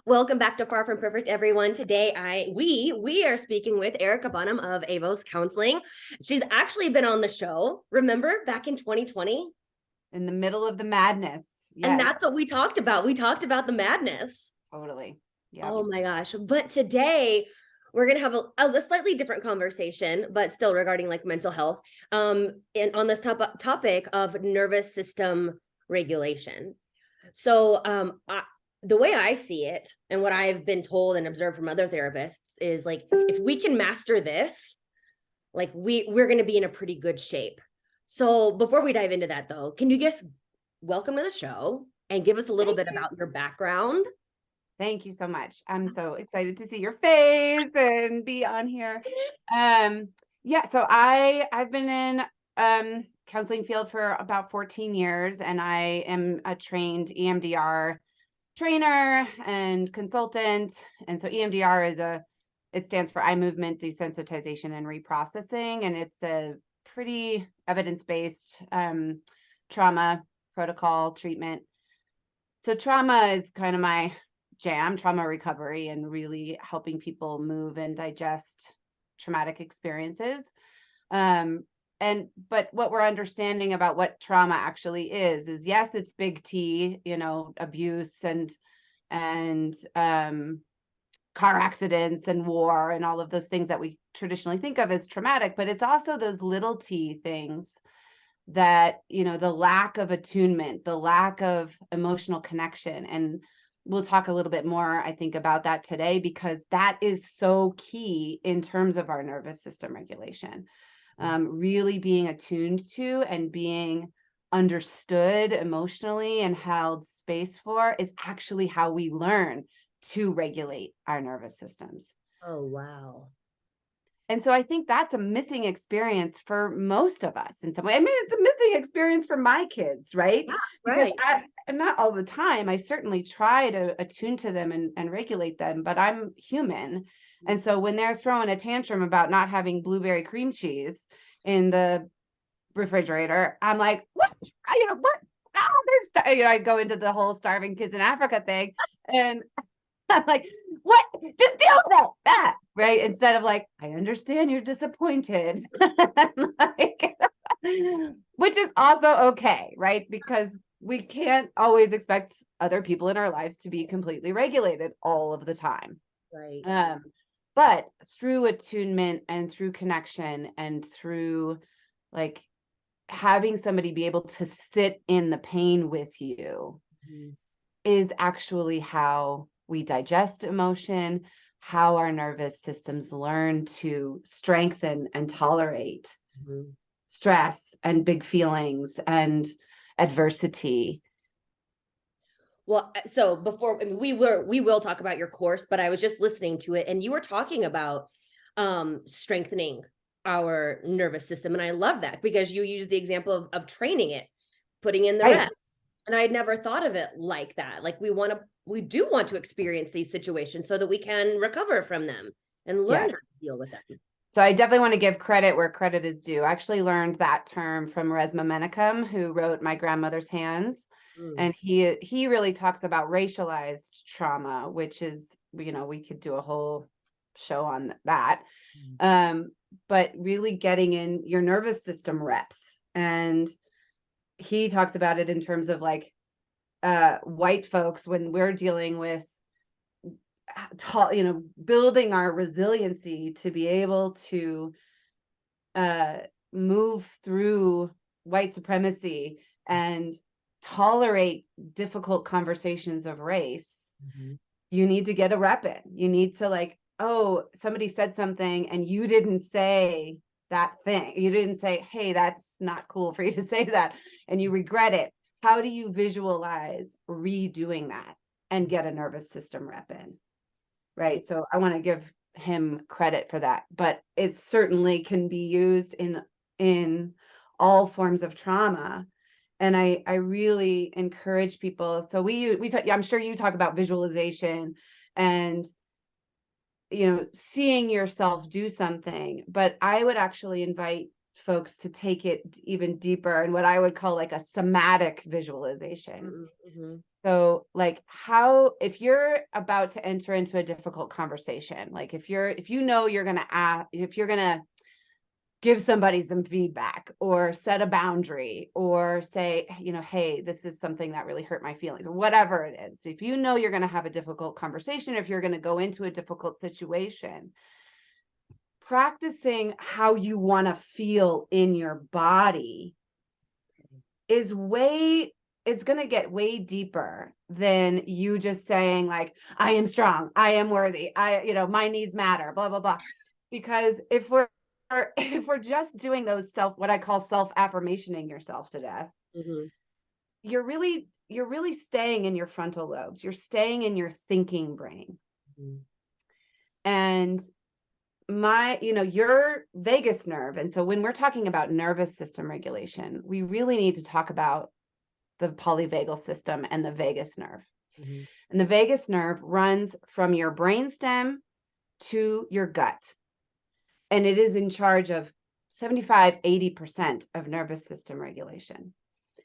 Welcome back to Far From Perfect, everyone. Today, we are speaking with Erica Bonham of Avos Counseling. She's actually been on the show, remember, back in 2020? In the middle of the madness. And Yes, that's what we talked about. We talked about the madness. totally. Yeah. Oh my gosh. But today, we're going to have a slightly different conversation, but still regarding like mental health, and on this topic of nervous system regulation. So, the way I see it and what I've been told and observed from other therapists is like, if we can master this, like we're going to be in a pretty good shape. So before we dive into that though, can you just welcome to the show and give us a little bit about your background? Thank you so much. I'm so excited to see your face and be on here. Yeah, so I've been in counseling field for about 14 years, and I am a trained EMDR trainer and consultant. And so EMDR it stands for eye movement desensitization and reprocessing, and it's a pretty evidence-based trauma protocol treatment. So trauma is kind of my jam, trauma recovery, and really helping people move and digest traumatic experiences. But what we're understanding about what trauma actually is yes, it's big T, abuse and car accidents and war and all of those things that we traditionally think of as traumatic, but it's also those little T things that, the lack of attunement, the lack of emotional connection. And we'll talk a little bit more, I think, about that today, because that is so key in terms of our nervous system regulation. Really being attuned to and being understood emotionally and held space for is actually how we learn to regulate our nervous systems. Oh, wow. And so I think that's a missing experience for most of us in some way. I mean, it's a missing experience for my kids, right? Yeah, Because right. and not all the time, I certainly try to attune to them and regulate them, but I'm human. And so when they're throwing a tantrum about not having blueberry cream cheese in the refrigerator, I'm like, what? What? Oh, I go into the whole starving kids in Africa thing. And I'm like, what? Just deal with that. Right. Instead of like, I understand you're disappointed. Like, which is also okay. Right. Because we can't always expect other people in our lives to be completely regulated all of the time. Right. But through attunement and through connection and through like having somebody be able to sit in the pain with you is actually how we digest emotion, how our nervous systems learn to strengthen and tolerate stress and big feelings and adversity. Well, so before, I mean, we will talk about your course, but I was just listening to it and you were talking about strengthening our nervous system. And I love that because you use the example of training it, putting in the Right. reps. And I had never thought of it like that. Like we do want to experience these situations so that we can recover from them and learn Yes. how to deal with them. So I definitely want to give credit where credit is due. I actually learned that term from Resmaa Menakem, who wrote My Grandmother's Hands. And he really talks about racialized trauma, which is, we could do a whole show on that. But really getting in your nervous system reps. And he talks about it in terms of like white folks, when we're dealing with building our resiliency to be able to move through white supremacy and tolerate difficult conversations of race. You need to get a rep in. You need to like, oh, somebody said something and you didn't say that thing. You didn't say, hey, that's not cool for you to say that, and you regret it. How do you visualize redoing that and get a nervous system rep in? Right. So I want to give him credit for that, but it certainly can be used in all forms of trauma. And I really encourage people. So we talk, I'm sure you talk about visualization and seeing yourself do something, but I would actually invite folks to take it even deeper and what I would call like a somatic visualization. Mm-hmm. So like if you're about to enter into a difficult conversation, like if you're going to give somebody some feedback or set a boundary or say, hey, this is something that really hurt my feelings or whatever it is. If you know you're going to have a difficult conversation, if you're going to go into a difficult situation, practicing how you want to feel in your body it's going to get way deeper than you just saying like, I am strong, I am worthy, my needs matter, blah, blah, blah. Because if we're just doing those what I call self-affirmationing yourself to death, Mm-hmm. you're really staying in your frontal lobes. You're staying in your thinking brain. Mm-hmm. And your vagus nerve. And so when we're talking about nervous system regulation, we really need to talk about the polyvagal system and the vagus nerve. Mm-hmm. And the vagus nerve runs from your brainstem to your gut. And it is in charge of 75-80% of nervous system regulation.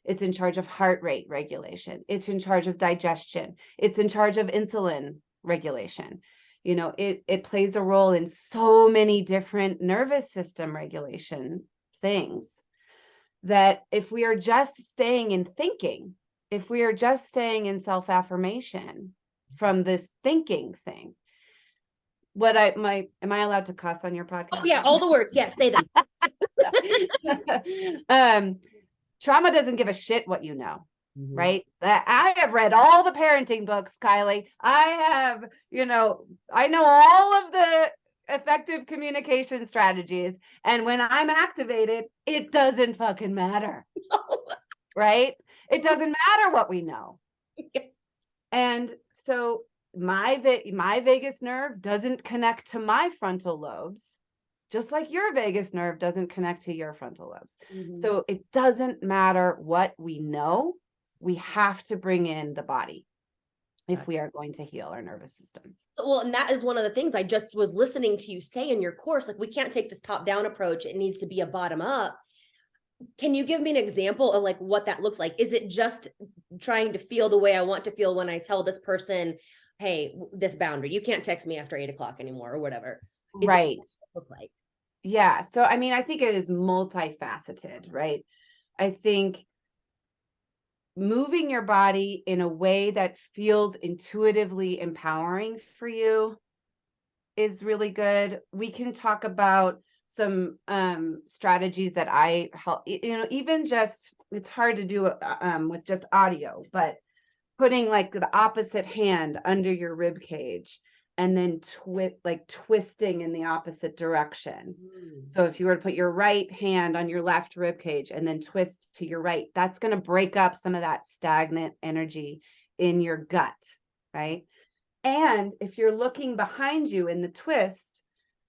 It's in charge of heart rate regulation. It's in charge of digestion. It's in charge of insulin regulation. It plays a role in so many different nervous system regulation things that if we are just staying in thinking, if we are just staying in self-affirmation from this thinking thing, am I allowed to cuss on your podcast? Oh, yeah, all the words. Yes, say them. Trauma doesn't give a shit what you know. Mm-hmm. Right? I have read all the parenting books, Kylie. I have, I know all of the effective communication strategies. And when I'm activated, it doesn't fucking matter. Right? It doesn't matter what we know. And so my vagus nerve doesn't connect to my frontal lobes, just like your vagus nerve doesn't connect to your frontal lobes. Mm-hmm. So it doesn't matter what we know. We have to bring in the body if we are going to heal our nervous systems. Well, and that is one of the things I just was listening to you say in your course, like we can't take this top-down approach. It needs to be a bottom-up. Can you give me an example of like what that looks like? Is it just trying to feel the way I want to feel when I tell this person, hey, this boundary, you can't text me after 8:00 anymore or whatever? Right. Look like? Yeah. So, I mean, I think it is multifaceted, right? I think moving your body in a way that feels intuitively empowering for you is really good. We can talk about some strategies that I help, even just, it's hard to do with just audio, but putting like the opposite hand under your rib cage and then twisting in the opposite direction. So if you were to put your right hand on your left rib cage and then twist to your right, that's going to break up some of that stagnant energy in your gut, right? And if you're looking behind you in the twist,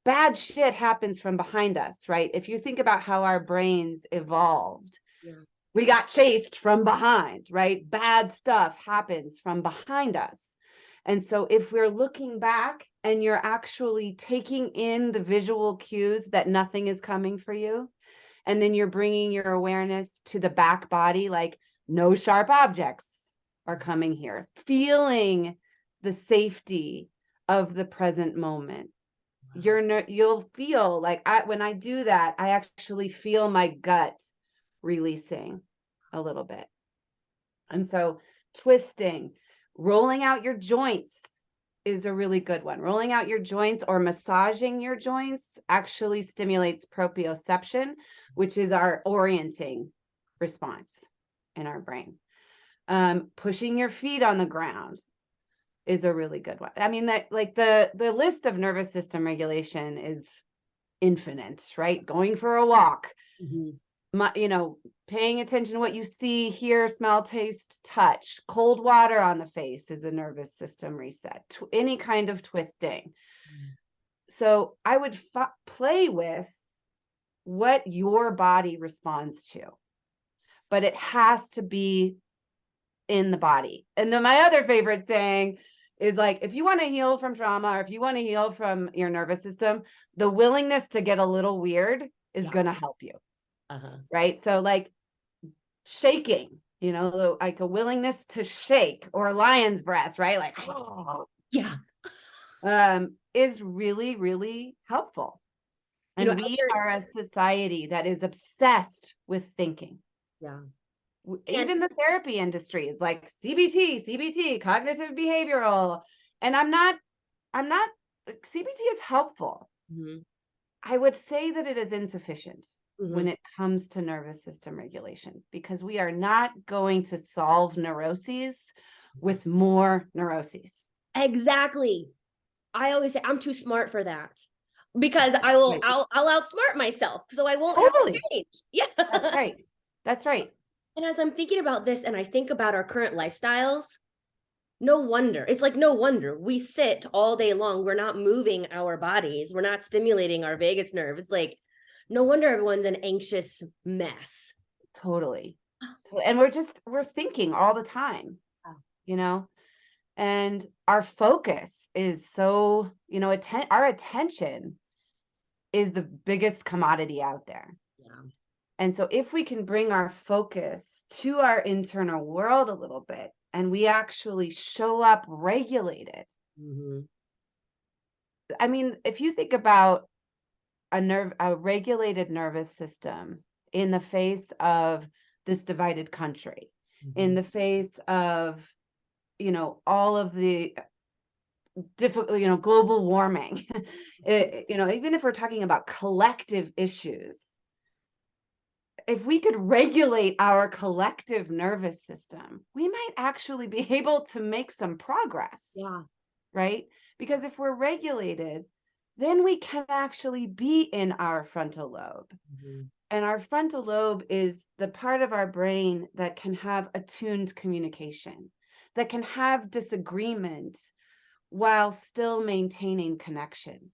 bad shit happens from behind us, right? If you think about how our brains evolved, we got chased from behind, right? Bad stuff happens from behind us. And so if we're looking back and you're actually taking in the visual cues that nothing is coming for you, and then you're bringing your awareness to the back body, like no sharp objects are coming here, feeling the safety of the present moment. You'll feel like when I do that, I actually feel my gut releasing a little bit. And so twisting, rolling out your joints is a really good one. Rolling out your joints or massaging your joints actually stimulates proprioception, which is our orienting response in our brain. Pushing your feet on the ground is a really good one. I mean, that like the list of nervous system regulation is infinite, right? Going for a walk, paying attention to what you see, hear, smell, taste, touch. Cold water on the face is a nervous system reset. Any kind of twisting. So I would play with what your body responds to, but it has to be in the body. And then my other favorite saying is like, if you want to heal from trauma, or if you want to heal from your nervous system, the willingness to get a little weird is going to help you. right? So like shaking, like a willingness to shake, or lion's breath, right? Like, Yeah. is really, really helpful. You know, And we are a society that is obsessed with thinking. yeah. And Even the therapy industry is like CBT, cognitive behavioral. And I'm not, CBT is helpful. mhm, I would say that it is insufficient when mhm. it comes to nervous system regulation, because we are not going to solve neuroses with more neuroses. Exactly. I always say I'm too smart for that, because Right. I'll outsmart myself, so I won't have to Totally. change. Yeah. That's right. That's right. And as I'm thinking about this and I think about our current lifestyles, no wonder. It's like, no wonder we sit all day long. We're not moving our bodies. We're not stimulating our vagus nerve. It's like, no wonder everyone's an anxious mess. Totally. And we're thinking all the time, you know, and our focus is so, our attention is the biggest commodity out there. Yeah. And so if we can bring our focus to our internal world a little bit, and we actually show up regulated. Mm-hmm. I mean, if you think about a regulated nervous system in the face of this divided country, in the face of, all of the difficult, global warming, even if we're talking about collective issues, if we could regulate our collective nervous system, we might actually be able to make some progress. Yeah. Right? Because if we're regulated, then we can actually be in our frontal lobe. Mm-hmm. And our frontal lobe is the part of our brain that can have attuned communication, that can have disagreement while still maintaining connection,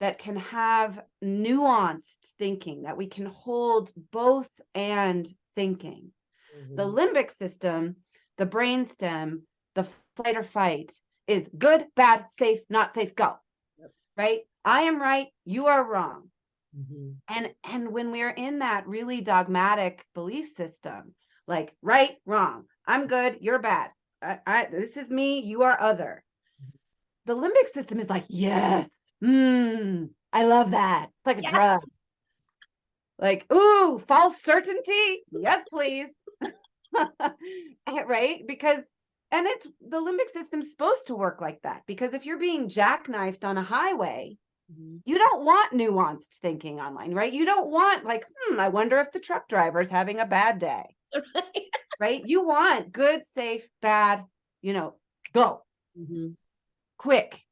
that can have nuanced thinking, that we can hold both and thinking. Mm-hmm. The limbic system, the brainstem, the flight or fight is good, bad, safe, not safe, go. Yep. Right? I am right, you are wrong. Mm-hmm. And when we're in that really dogmatic belief system, like right, wrong, I'm good, you're bad, this is me, you are other. The limbic system is like, yes, I love that. It's like a drug. Like, ooh, false certainty, yes, please. Right? Because, and it's the limbic system's supposed to work like that, because if you're being jackknifed on a highway, you don't want nuanced thinking online, right? You don't want like, I wonder if the truck driver's having a bad day. Right? You want good, safe, bad, go. Quick.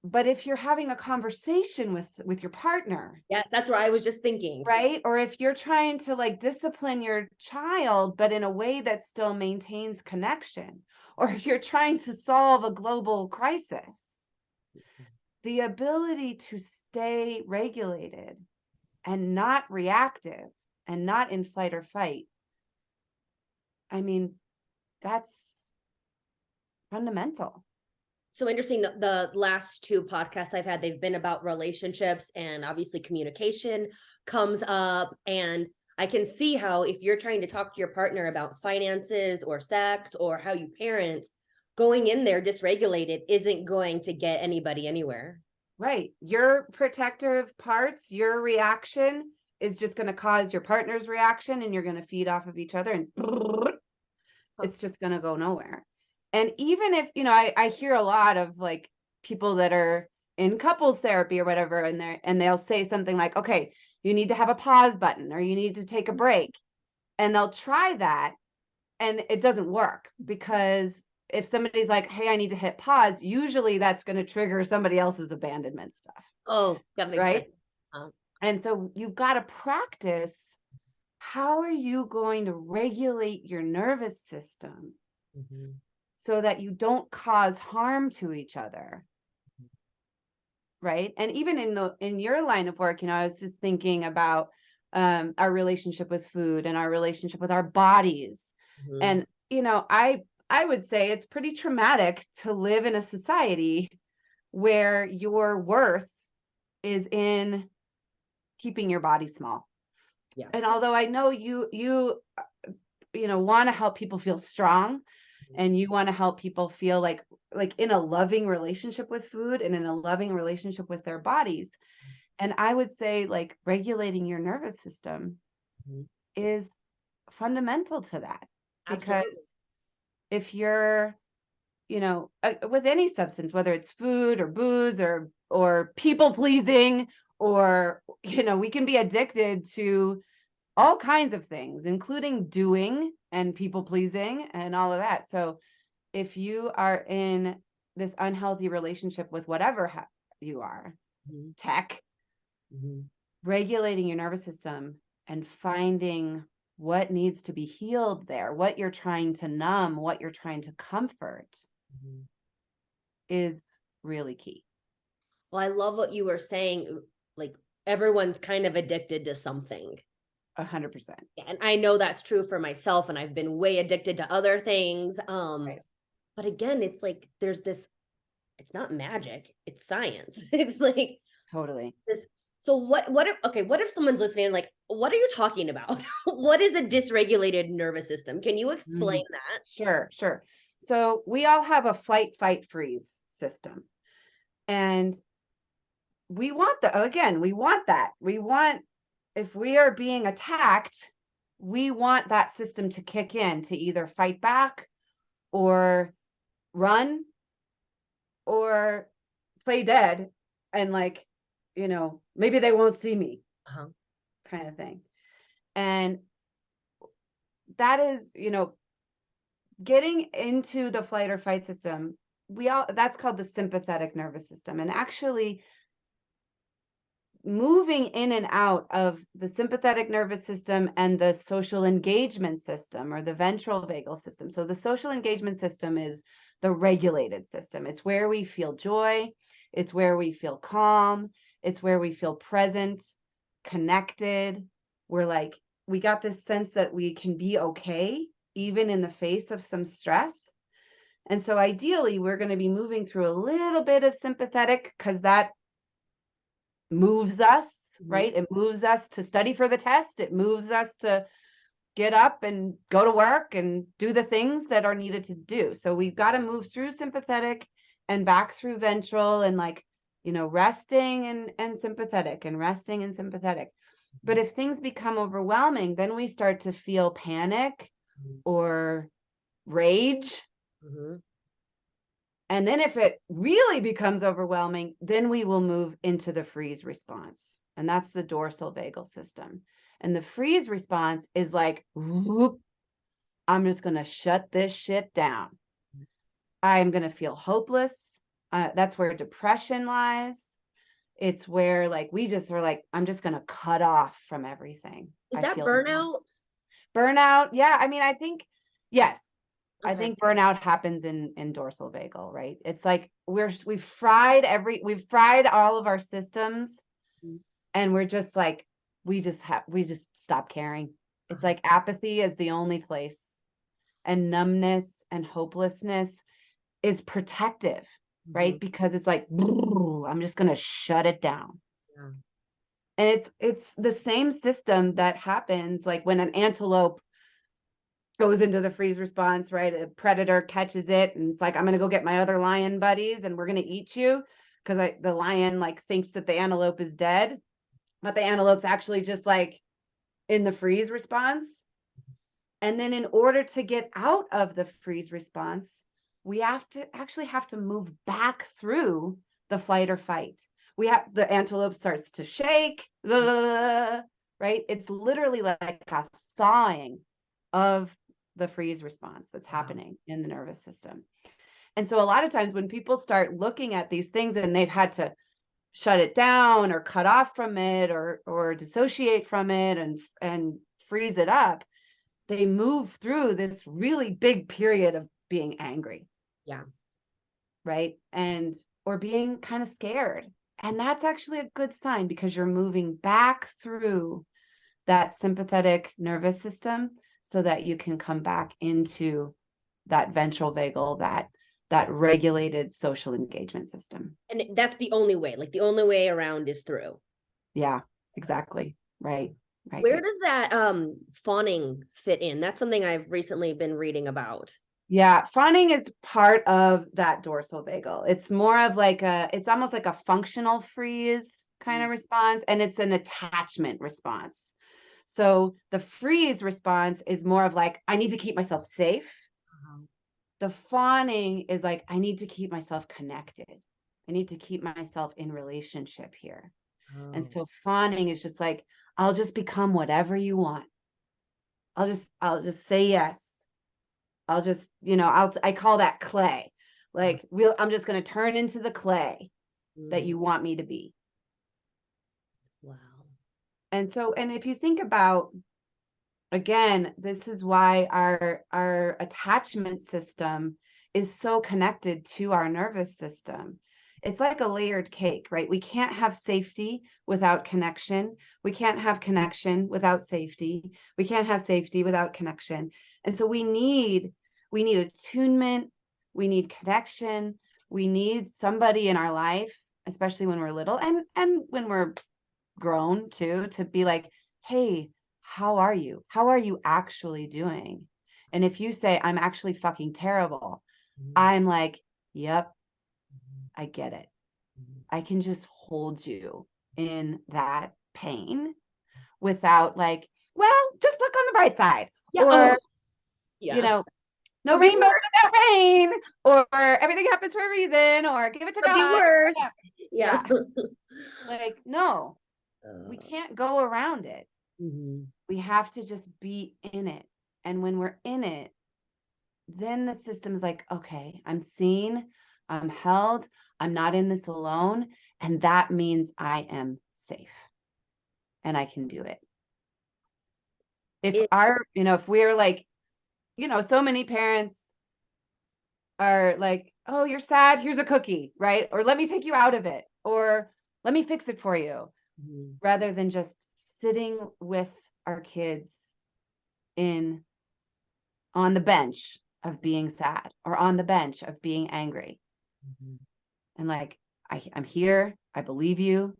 But if you're having a conversation with your partner, yes, that's what I was just thinking. Right? Or if you're trying to like discipline your child, but in a way that still maintains connection, or if you're trying to solve a global crisis, the ability to stay regulated and not reactive and not in flight or fight, I mean, that's fundamental. So interesting. The last two podcasts I've had, they've been about relationships, and obviously communication comes up. And I can see how if you're trying to talk to your partner about finances or sex or how you parent, going in there dysregulated isn't going to get anybody anywhere. Right. Your protective parts, your reaction is just going to cause your partner's reaction, and you're going to feed off of each other, and it's just going to go nowhere. And even if, I hear a lot of like people that are in couples therapy or whatever, and they'll say something like, okay, you need to have a pause button, or you need to take a break. And they'll try that and it doesn't work, because if somebody's like, hey, I need to hit pause, usually that's going to trigger somebody else's abandonment stuff. Oh, that makes right? sense. And so you've got to practice, how are you going to regulate your nervous system so that you don't cause harm to each other, right? And even in your line of work, I was just thinking about our relationship with food and our relationship with our bodies. And I would say it's pretty traumatic to live in a society where your worth is in keeping your body small. And although I know you want to help people feel strong, and you want to help people feel like in a loving relationship with food and in a loving relationship with their bodies. And I would say like regulating your nervous system is fundamental to that. Because Absolutely. if you're, with any substance, whether it's food or booze or people pleasing, or, we can be addicted to all kinds of things, including doing and people pleasing and all of that. So if you are in this unhealthy relationship with whatever you are, tech, regulating your nervous system and finding what needs to be healed there, what you're trying to numb, what you're trying to comfort is really key. Well, I love what you were saying. Like everyone's kind of addicted to something. 100%. And I know that's true for myself, and I've been way addicted to other things. Right. But again, it's like there's this, it's not magic, it's science. It's like Totally. this. So what if someone's listening, like, what are you talking about? What is a dysregulated nervous system? Can you explain that? Sure. So we all have a flight, fight, freeze system. And we want that. If we are being attacked, we want that system to kick in to either fight back or run or play dead and maybe they won't see me kind of thing. And that is, getting into the flight or fight system, that's called the sympathetic nervous system. And actually moving in and out of the sympathetic nervous system and the social engagement system or the ventral vagal system. So the social engagement system is the regulated system. It's where we feel joy. It's where we feel calm. It's where we feel present, connected. We got this sense that we can be okay, even in the face of some stress. And so ideally, we're going to be moving through a little bit of sympathetic because that moves us, right? It moves us to study for the test. It moves us to get up and go to work and do the things that are needed to do. So we've got to move through sympathetic and back through ventral and resting and sympathetic and resting and sympathetic. But if things become overwhelming, then we start to feel panic or rage. And then if it really becomes overwhelming, then we will move into the freeze response. And that's the dorsal vagal system. And the freeze response is like, whoop, I'm just going to shut this shit down. I'm going to feel hopeless. That's where depression lies. It's where we just are I'm just going to cut off from everything. Is that burnout? Burnout. Yeah. I mean, I think, yes. Okay. I think burnout happens in dorsal vagal, right? It's like we've fried all of our systems and we're just we just stop caring. It's like apathy is the only place, and numbness and hopelessness is protective, right? Because it's I'm just going to shut it down. Yeah. And it's the same system that happens when an antelope goes into the freeze response, right? A predator catches it and it's I'm going to go get my other lion buddies and we're going to eat you, because the lion thinks that the antelope is dead, but the antelope's actually just in the freeze response. And then in order to get out of the freeze response, we have to move back through the flight or fight. The antelope starts to shake, right? It's literally like a thawing of the freeze response that's happening in the nervous system. And so a lot of times when people start looking at these things and they've had to shut it down or cut off from it or dissociate from it and freeze it up, they move through this really big period of being angry. Yeah. Right. Or being kind of scared. And that's actually a good sign, because you're moving back through that sympathetic nervous system so that you can come back into that ventral vagal, that regulated social engagement system. And that's the only way, the only way around is through. Yeah, exactly. Right. right? Where does that fawning fit in? That's something I've recently been reading about. Yeah, fawning is part of that dorsal vagal. It's more of like it's almost like a functional freeze kind of response, and it's an attachment response. So the freeze response is more of like, I need to keep myself safe. The fawning is like, I need to keep myself connected. I need to keep myself in relationship here. And so fawning is just like, I'll just become whatever you want. I'll just say yes. I'll just, I call that clay. Like, I'm just going to turn into the clay that you want me to be. Wow. And so, and if you think about, again, this is why our attachment system is so connected to our nervous system. It's like a layered cake, right? We can't have safety without connection. We can't have connection without safety. We can't have safety without connection. And so we need attunement, we need connection, we need somebody in our life, especially when we're little and when we're grown too, to be like, hey, how are you? How are you actually doing? And if you say, I'm actually fucking terrible, I'm like, yep, I get it. I can just hold you in that pain without like, well, just look on the bright side. Yeah. Or, Yeah. no Could be rainbow worse. without rain, or everything happens for a reason, or give it to Could be God. worse. Yeah. Yeah. Like, no, we can't go around it. We have to just be in it. And when we're in it, then the system is like, okay, I'm seen, I'm held, I'm not in this alone. And that means I am safe and I can do it. If we're like, so many parents are like, oh, you're sad, here's a cookie, right? Or let me take you out of it, or let me fix it for you, rather than just sitting with our kids on the bench of being sad or on the bench of being angry. And like, I'm here, I believe you.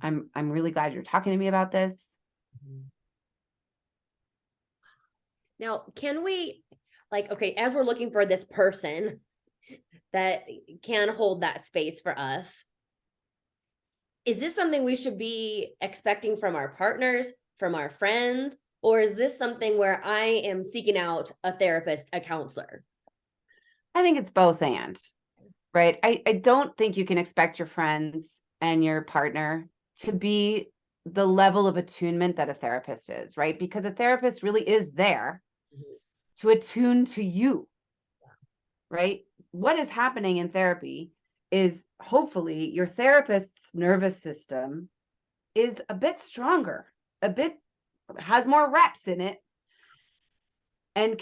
I'm really glad you're talking to me about this. Now, can we, like, okay, as we're looking for this person that can hold that space for us, is this something we should be expecting from our partners, from our friends, or is this something where I am seeking out a therapist, a counselor? I think it's both and, right? I don't think you can expect your friends and your partner to be the level of attunement that a therapist is, right? Because a therapist really is there to attune to you, right? What is happening in therapy is hopefully your therapist's nervous system is a bit stronger, has more reps in it, and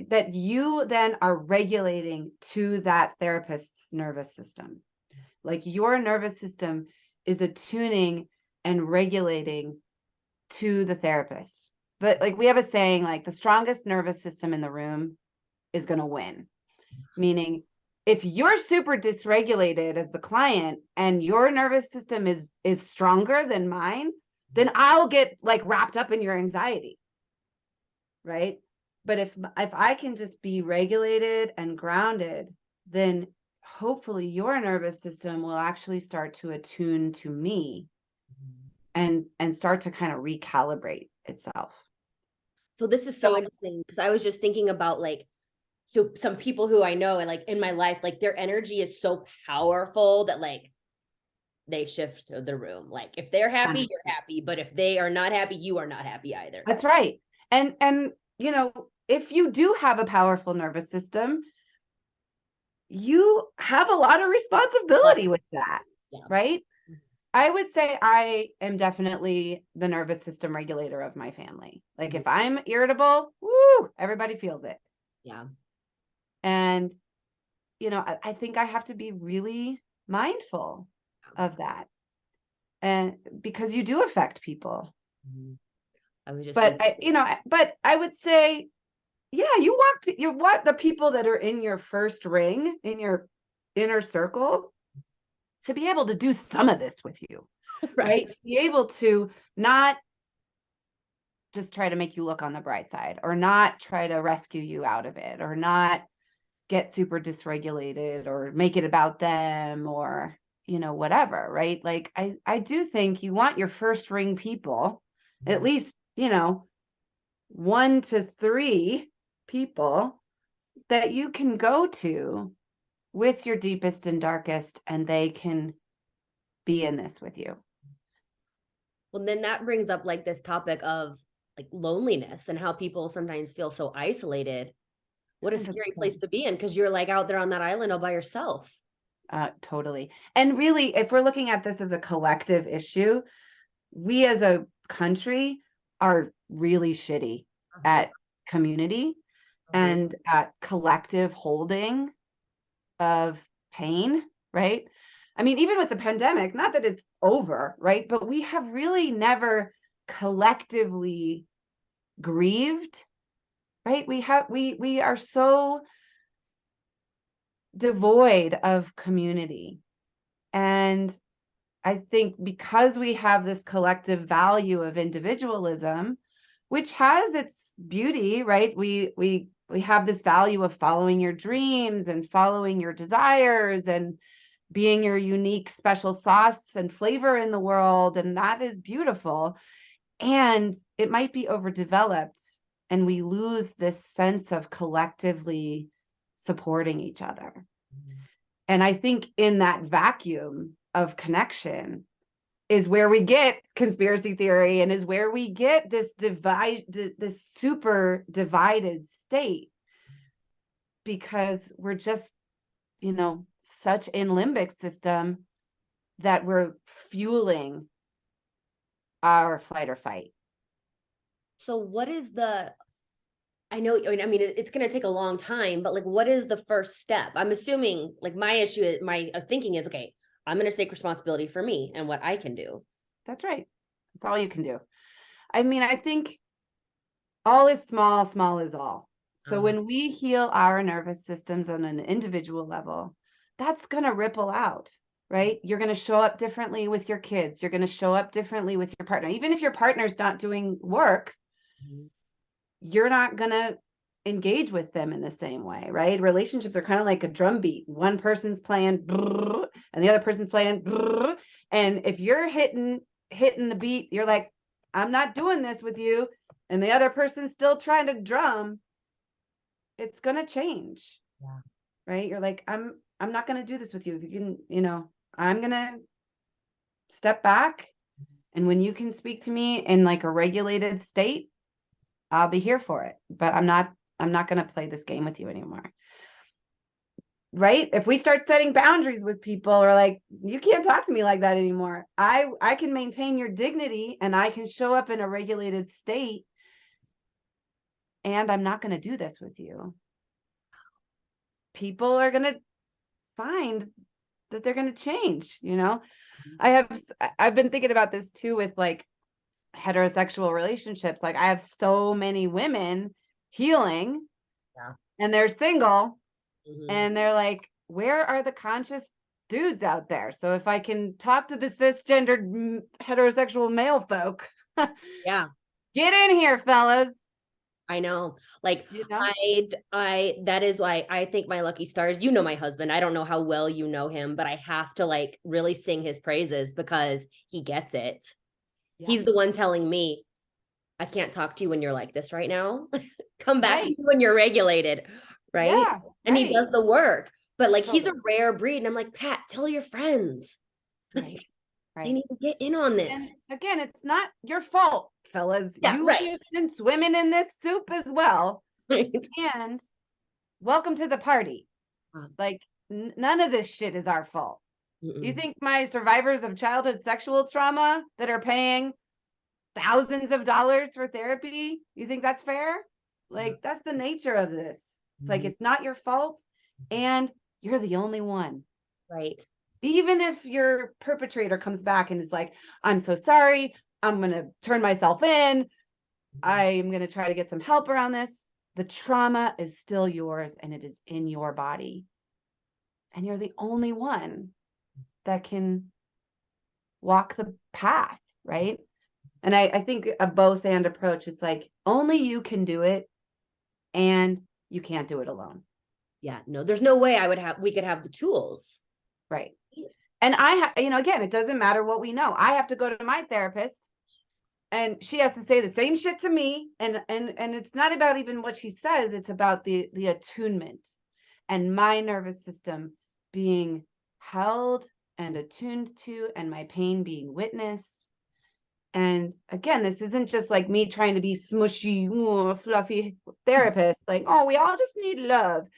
that you then are regulating to that therapist's nervous system. Like your nervous system is attuning and regulating to the therapist. But like we have a saying, like the strongest nervous system in the room is going to win. Meaning if you're super dysregulated as the client and your nervous system is stronger than mine, then I'll get like wrapped up in your anxiety. Right? But if I can just be regulated and grounded, then hopefully your nervous system will actually start to attune to me and start to kind of recalibrate itself. So this is so interesting because I was just thinking about like, so some people who I know and like in my life, like their energy is so powerful that like they shift the room. Like if they're happy, you're happy. But if they are not happy, you are not happy either. That's right. And if you do have a powerful nervous system, you have a lot of responsibility with that, right? I would say I am definitely the nervous system regulator of my family. Like if I'm irritable, woo, everybody feels it. Yeah. And, I think I have to be really mindful of that. And because you do affect people. I was just but I would say, yeah, you want the people that are in your first ring, in your inner circle, to be able to do some of this with you. Right? To be able to not just try to make you look on the bright side, or not try to rescue you out of it, or not get super dysregulated or make it about them, or, whatever, right? Like, I do think you want your first ring people, at least, 1 to 3 people that you can go to with your deepest and darkest, and they can be in this with you. Well, then that brings up like this topic of like loneliness and how people sometimes feel so isolated. What a scary 100%. place to be in, because you're like out there on that island all by yourself. Totally. And really, if we're looking at this as a collective issue, we as a country are really shitty at community and at collective holding of pain, right? I mean, even with the pandemic, not that it's over, right? But we have really never collectively grieved, right? We are so devoid of community. And I think because we have this collective value of individualism, which has its beauty, right? We have this value of following your dreams and following your desires and being your unique special sauce and flavor in the world, and that is beautiful. And it might be overdeveloped, and we lose this sense of collectively supporting each other. And I think in that vacuum of connection is where we get conspiracy theory, and is where we get this this super divided state, because we're just, such in limbic system that we're fueling our flight or fight. So what is I know, I mean, it's going to take a long time, but like, what is the first step? I'm assuming like my issue is my thinking is, okay, I'm going to take responsibility for me and what I can do. That's right. That's all you can do. I mean, I think all is small, small is all. So when we heal our nervous systems on an individual level, that's going to ripple out, right? You're going to show up differently with your kids. You're going to show up differently with your partner. Even if your partner's not doing work, you're not going to engage with them in the same way, right? Relationships are kind of like a drum beat. One person's playing and the other person's playing. And if you're hitting the beat, you're like, I'm not doing this with you. And the other person's still trying to drum. It's going to change. Yeah. Right? You're like, I'm not going to do this with you. If you can, I'm going to step back. And when you can speak to me in like a regulated state, I'll be here for it. But I'm not going to play this game with you anymore. Right? If we start setting boundaries with people, or like, you can't talk to me like that anymore. I can maintain your dignity, and I can show up in a regulated state, and I'm not going to do this with you. People are going to find that they're going to change, I've been thinking about this too with like heterosexual relationships. Like, I have so many women healing, and they're single, and they're like, where are the conscious dudes out there? So if I can talk to the cisgendered heterosexual male folk, Yeah, get in here, fellas. I know. Like, I that is why I think my lucky stars, my husband, I don't know how well you know him, but I have to like really sing his praises because he gets it. Yeah. He's the one telling me, I can't talk to you when you're like this right now. Come back to you when you're regulated. Right. Yeah, and he does the work, but like, he's a Totally. rare breed. And I'm like, Pat, tell your friends. Like, they need to get in on this. And again, it's not your fault, fellas. Yeah, You right. have been swimming in this soup as well. Right. And welcome to the party. Like, none of this shit is our fault. You think my survivors of childhood sexual trauma that are paying thousands of dollars for therapy, you think that's fair? Like, that's the nature of this. It's like, it's not your fault, and you're the only one. Right. Even if your perpetrator comes back and is like, I'm so sorry, I'm going to turn myself in, I'm going to try to get some help around this, the trauma is still yours, and it is in your body. And you're the only one that can walk the path, right? And I think a both and approach is like, only you can do it, and you can't do it alone. Yeah, no, there's no way we could have the tools. Right. And again, it doesn't matter what we know. I have to go to my therapist and she has to say the same shit to me. And it's not about even what she says. It's about the attunement and my nervous system being held and attuned to, and my pain being witnessed. And again, this isn't just like me trying to be smushy, fluffy therapist. Like, oh, we all just need love.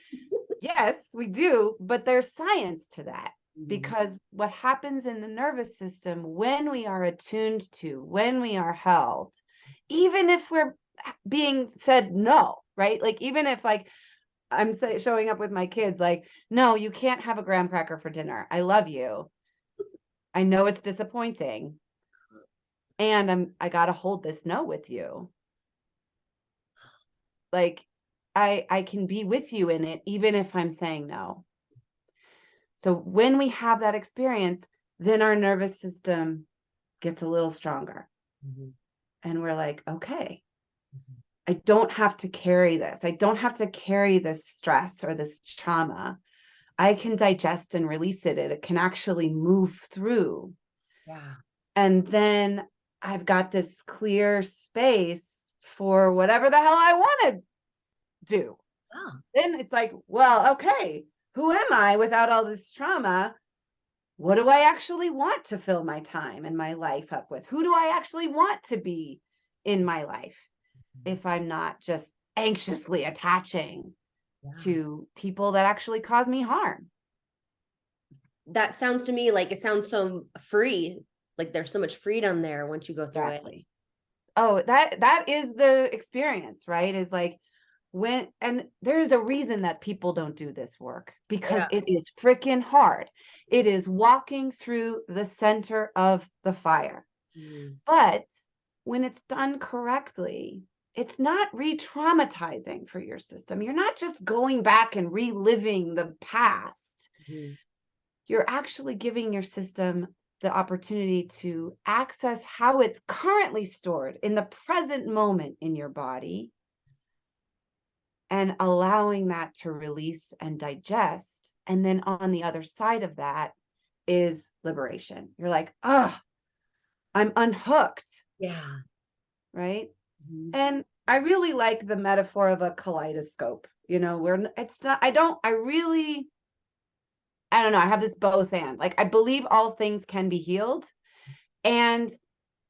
Yes, we do, but there's science to that. Because what happens in the nervous system when we are attuned to, when we are held, even if we're being said no, right? Like, even if like I'm showing up with my kids, like, no, you can't have a graham cracker for dinner. I love you. I know it's disappointing. And I got to hold this no with you. Like, I can be with you in it, even if I'm saying no. So when we have that experience, then our nervous system gets a little stronger. And we're like, okay, I don't have to carry this. I don't have to carry this stress or this trauma. I can digest and release it. It can actually move through. Yeah. And then I've got this clear space for whatever the hell I want to do. Oh. Then it's like, well, okay, who am I without all this trauma? What do I actually want to fill my time and my life up with? Who do I actually want to be in my life if I'm not just anxiously attaching to people that actually cause me harm? That sounds to me like it sounds so free. Like there's so much freedom there once you go through it. Oh, that is the experience, right? Is like and there's a reason that people don't do this work, because it is freaking hard. It is walking through the center of the fire. But when it's done correctly, it's not re-traumatizing for your system. You're not just going back and reliving the past. You're actually giving your system the opportunity to access how it's currently stored in the present moment in your body, and allowing that to release and digest. And then on the other side of that is liberation. You're like, oh, I'm unhooked. Yeah. Right. And I really like the metaphor of a kaleidoscope, where it's not, I don't know. I have this both and, like, I believe all things can be healed. And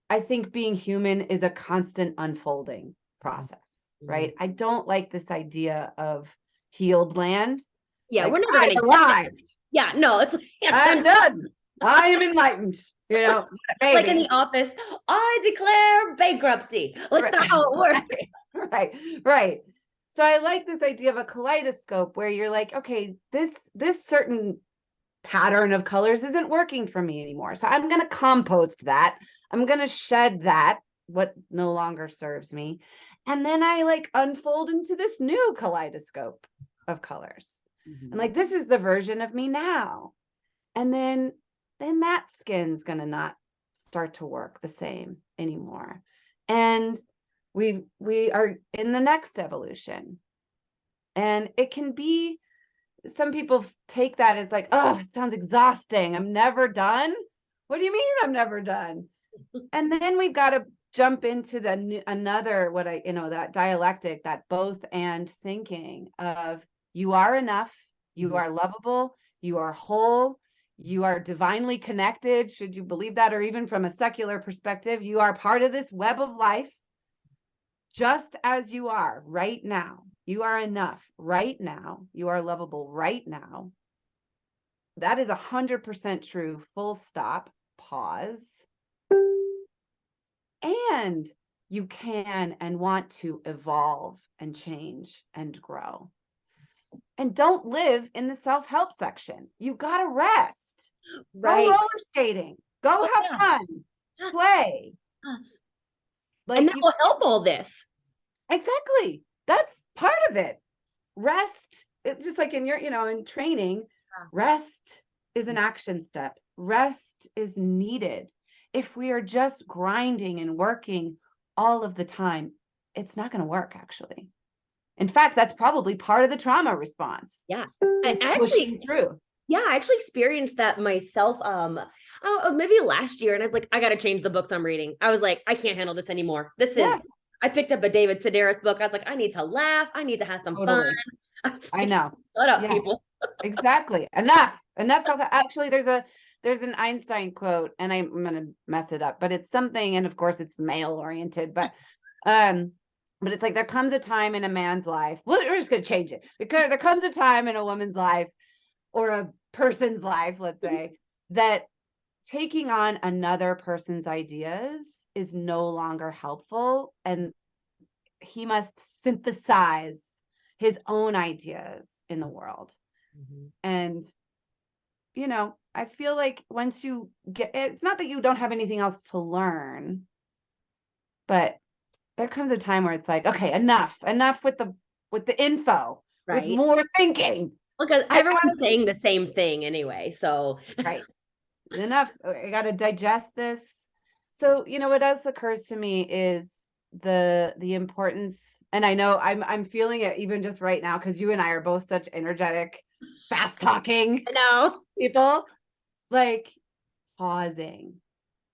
I think being human is a constant unfolding process, right? I don't like this idea of healed land. Yeah, like, we're never I've gonna arrived. Yeah, no, it's I'm done. I am enlightened. like in the office, I declare bankruptcy. That's not how it works. Right. So I like this idea of a kaleidoscope where you're like, okay, this certain pattern of colors isn't working for me anymore. So I'm going to compost that. I'm going to shed that, what no longer serves me. And then I like unfold into this new kaleidoscope of colors. And like, this is the version of me now. And then that skin's going to not start to work the same anymore. And we are in the next evolution. And it can be, some people take that as like, oh, it sounds exhausting. I'm never done. What do you mean I'm never done? And then we've got to jump into another, that dialectic, that both and thinking of, you are enough, you are lovable, you are whole, you are divinely connected. Should you believe that, or even from a secular perspective, you are part of this web of life, just as you are right now. You are enough right now. You are lovable right now. That is 100% true. Full stop. Pause. And you can and want to evolve and change and grow. And don't live in the self-help section. You got to rest. Right. Go roller skating. Go have fun. Yes. Play. Yes. Like, and that will help all this. Exactly. That's part of it. Rest, just like in in training, rest is an action step. Rest is needed. if we are just grinding and working all of the time, it's not going to work, actually. In fact, that's probably part of the trauma response. Yeah. I Pushing through. Yeah, I actually experienced that myself. Maybe last year, and I was like, I got to change the books I'm reading. I was like, I can't handle this anymore. I picked up a David Sedaris book. I was like, I need to laugh. I need to have some fun. Totally. I was I like, know. shut up, Yeah, people. exactly. Enough self. Actually, there's an Einstein quote, and I'm gonna mess it up, but it's something, and of course it's male oriented, but it's like there comes a time in a man's life. Well, we're just gonna change it, because there comes a time in a woman's life or a person's life, let's say, that taking on another person's ideas is no longer helpful, and he must synthesize his own ideas in the world. Mm-hmm. And, I feel like once you get, it's not that you don't have anything else to learn, but there comes a time where it's like, okay, enough with the info, with Right. more thinking. Because everyone's saying the same thing anyway. So, right. Enough. I got to digest this. So, what else occurs to me is the importance, and I know I'm feeling it even just right now, because you and I are both such energetic, fast talking I know. people. Like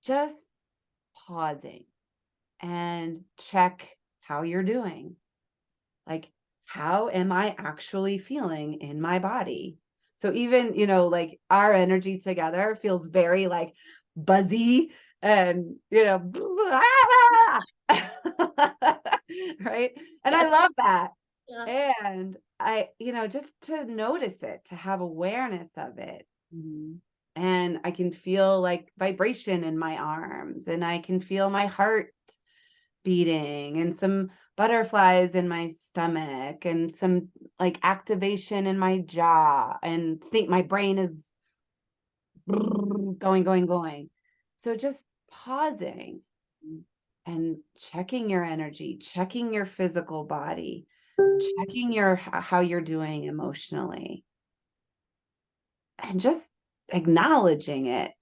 just pausing and check how you're doing. Like, how am I actually feeling in my body? So even, like our energy together feels very like buzzy and, right? And I Yes. love that. Yeah. And I, just to notice it, to have awareness of it. Mhm. And I can feel like vibration in my arms, and I can feel my heart beating, and some butterflies in my stomach, and some like activation in my jaw, and think my brain is going. So just pausing and checking your energy, checking your physical body, checking how you're doing emotionally, and just acknowledging it.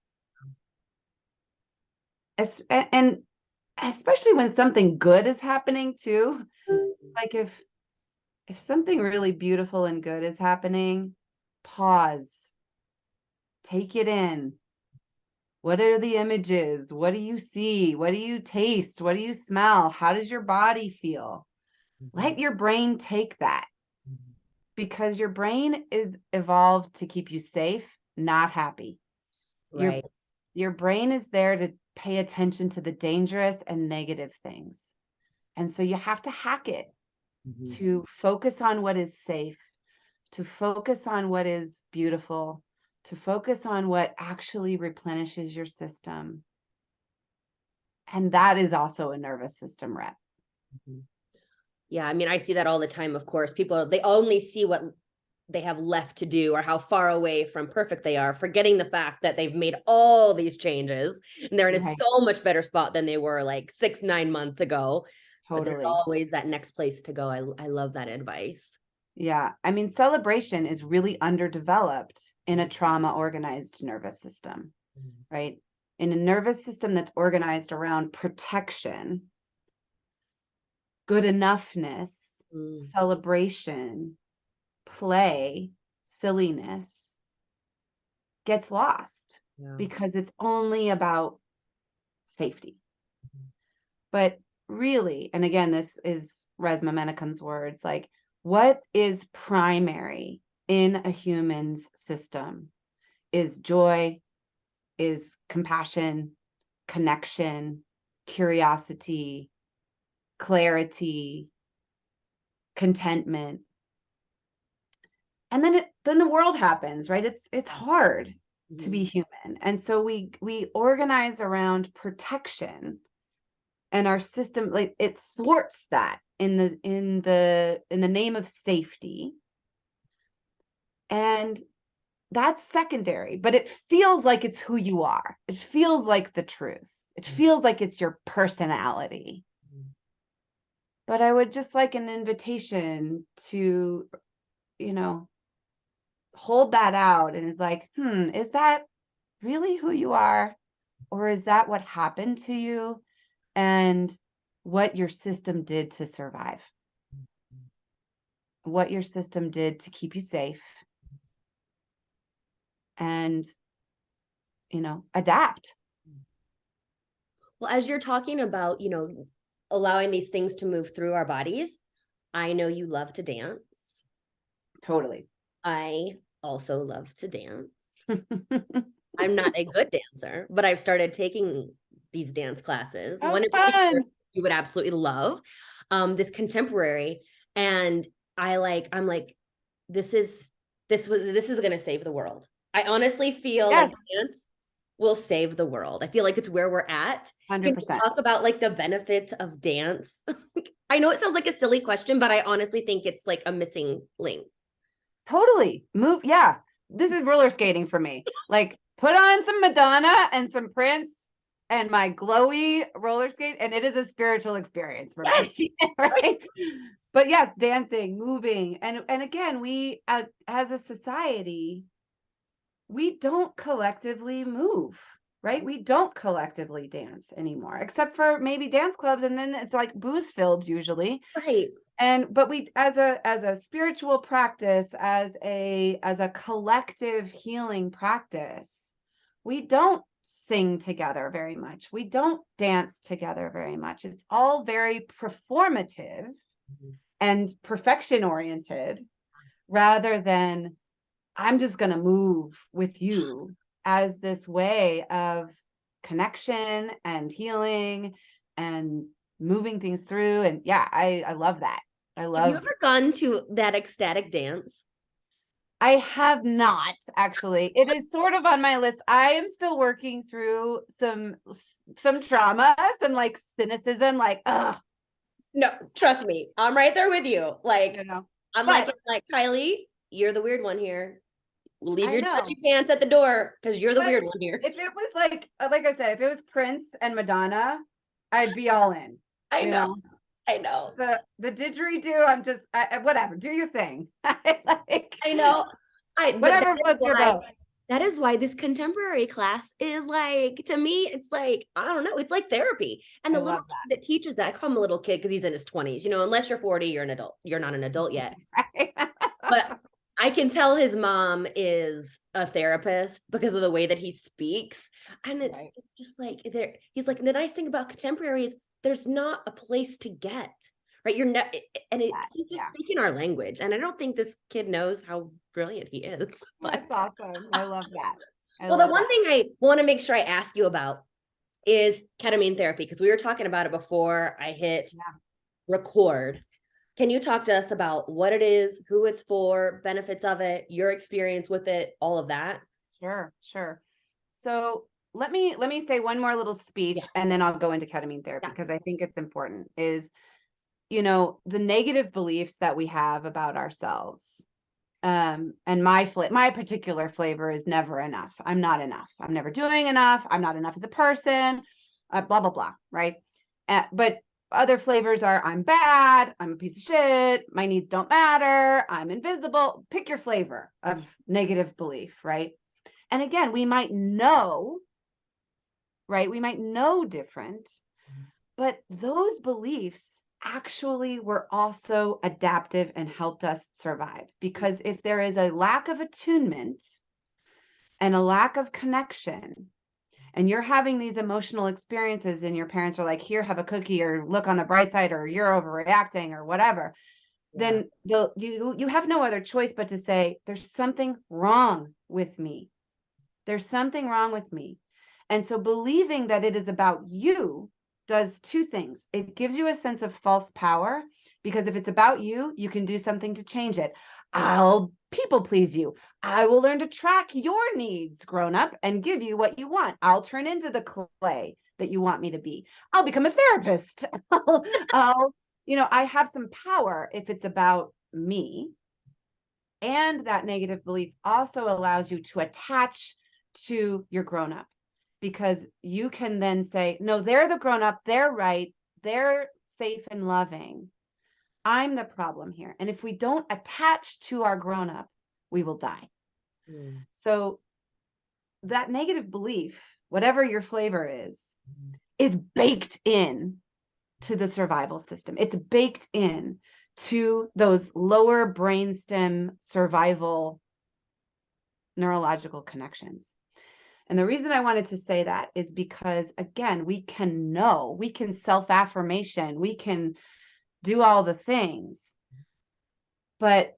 And especially when something good is happening too. Like if something really beautiful and good is happening, pause, take it in. What are the images? What do you see? What do you taste? What do you smell? How does your body feel? Let your brain take that, because your brain is evolved to keep you safe, not happy. Your Right. your brain is there to pay attention to the dangerous and negative things. And so you have to hack it Mhm. to focus on what is safe, to focus on what is beautiful, to focus on what actually replenishes your system. And that is also a nervous system rep. Mhm. Yeah, I mean, I see that all the time, of course. People, they only see what they have left to do or how far away from perfect they are, forgetting the fact that they've made all these changes and they're in a Right. so much better spot than they were like 6-9 months ago. But there's Totally. always that next place to go. I love that advice. Yeah. I mean, celebration is really underdeveloped in a trauma organized nervous system, right? In a nervous system that's organized around protection, good enoughness, Mm. celebration, play, silliness gets lost Yeah. because it's only about safety. But really, and again, this is Resmaa Menakem's words, like, what is primary in a human's system is joy, is compassion, connection, curiosity, clarity, contentment. And then the world happens, right? It's hard to be human. And so we organize around protection, and our system, like, it thwarts that in the name of safety. And that's secondary, but it feels like it's who you are. It feels like the truth. It feels like it's your personality. But I would just like an invitation to, hold that out, and it's like, is that really who you are? Or is that what happened to you and what your system did to survive? What your system did to keep you safe and, adapt. Well, as you're talking about, allowing these things to move through our bodies, I know you love to dance. Totally. I also love to dance. I'm not a good dancer, but I've started taking these dance classes. Oh, One in particular fun. you would absolutely love, this contemporary. And I'm like, this is going to save the world. I honestly feel Yes, like dance will save the world. I feel like it's where we're at. Can you 100%. talk about like the benefits of dance? I know it sounds like a silly question, but I honestly think it's like a missing link. Totally. Move. Yeah. This is roller skating for me. Like, put on some Madonna and some Prince and my glowy roller skate, and it is a spiritual experience for Yes. me. Right? But yes, dancing, moving. And again, we as a society, we don't collectively move, right? We don't collectively dance anymore, except for maybe dance clubs, and then it's like booze filled usually. Right. But we, as a spiritual practice, as a collective healing practice, we don't sing together very much. We don't dance together very much. It's all very performative and perfection oriented, rather than I'm just going to move with you as this way of connection and healing and moving things through. And yeah, I love that. Have you ever gone to that ecstatic dance? I have not, actually. It is sort of on my list. I am still working through some trauma, some like cynicism, like, ugh, No, trust me, I'm right there with you. Like, you know. I'm But like Kylie, you're the weird one here. Leave I your know. judgy pants at the door because you're the But weird one here. if it was like I said, if it was Prince and Madonna, I'd be all in. I You know. know, I know. the didgeridoo, I'm just whatever. Do your thing. Like I know. But whatever floats your boat. that is why this contemporary class is like, to me, it's like, I don't know, it's like therapy. And I the little love kid that teaches that, I call him a little kid because he's in his 20s, unless you're 40, you're an adult. You're not an adult yet. that. But I can tell his mom is a therapist because of the way that he speaks. And Right. it's just like he's like, the nice thing about contemporary is there's not a place to get, right? You're not, he's just speaking our language. And I don't think this kid knows how brilliant he is. That's awesome. I love that. Well, the one thing I want to make sure I ask you about is ketamine therapy, because we were talking about it before I hit record. Can you talk to us about what it is, who it's for, benefits of it, your experience with it, all of that? Sure. So let me say one more little speech, and then I'll go into ketamine therapy, because I think it's important. Is, the negative beliefs that we have about ourselves. And my particular flavor is never enough. I'm not enough. I'm never doing enough. I'm not enough as a person. Blah blah blah. Right. But other flavors are: I'm bad. I'm a piece of shit. My needs don't matter. I'm invisible. Pick your flavor of negative belief. Right. And again, we might know. Right. We might know different, but those beliefs actually were also adaptive and helped us survive. Because if there is a lack of attunement and a lack of connection, and you're having these emotional experiences and your parents are like, here, have a cookie, or look on the bright side, or you're overreacting, or whatever, then you have no other choice but to say, there's something wrong with me. There's something wrong with me. And so believing that it is about you does two things. It gives you a sense of false power, because if it's about you, you can do something to change it. I'll people please you. I will learn to track your needs, grown up, and give you what you want. I'll turn into the clay that you want me to be. I'll become a therapist. I have some power if it's about me. And that negative belief also allows you to attach to your grown up, because you can then say, no, they're the grown up, they're right, they're safe and loving. I'm the problem here. And if we don't attach to our grown up, we will die. So that negative belief, whatever your flavor is baked in to the survival system. It's baked in to those lower brainstem survival neurological connections. And the reason I wanted to say that is because, again, we can self-affirmation, we can do all the things, but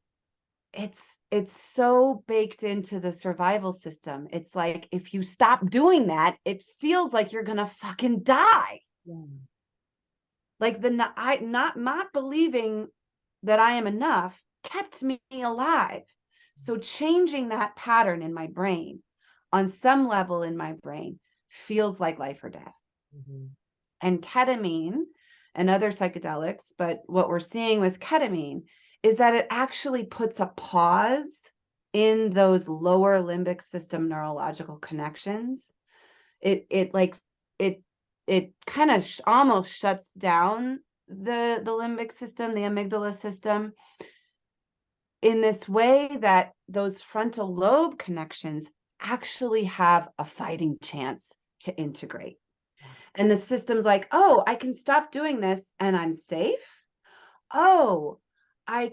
it's so baked into the survival system. It's like, if you stop doing that, it feels like you're gonna fucking die. Yeah. Like not believing that I am enough kept me alive. So changing that pattern in my brain, on some level in my brain, feels like life or death. Mm-hmm. And ketamine and other psychedelics, but what we're seeing with ketamine is that it actually puts a pause in those lower limbic system neurological connections. It kind of almost shuts down the limbic system, the amygdala system, in this way that those frontal lobe connections actually have a fighting chance to integrate. And the system's like, oh, I can stop doing this and I'm safe. Oh, I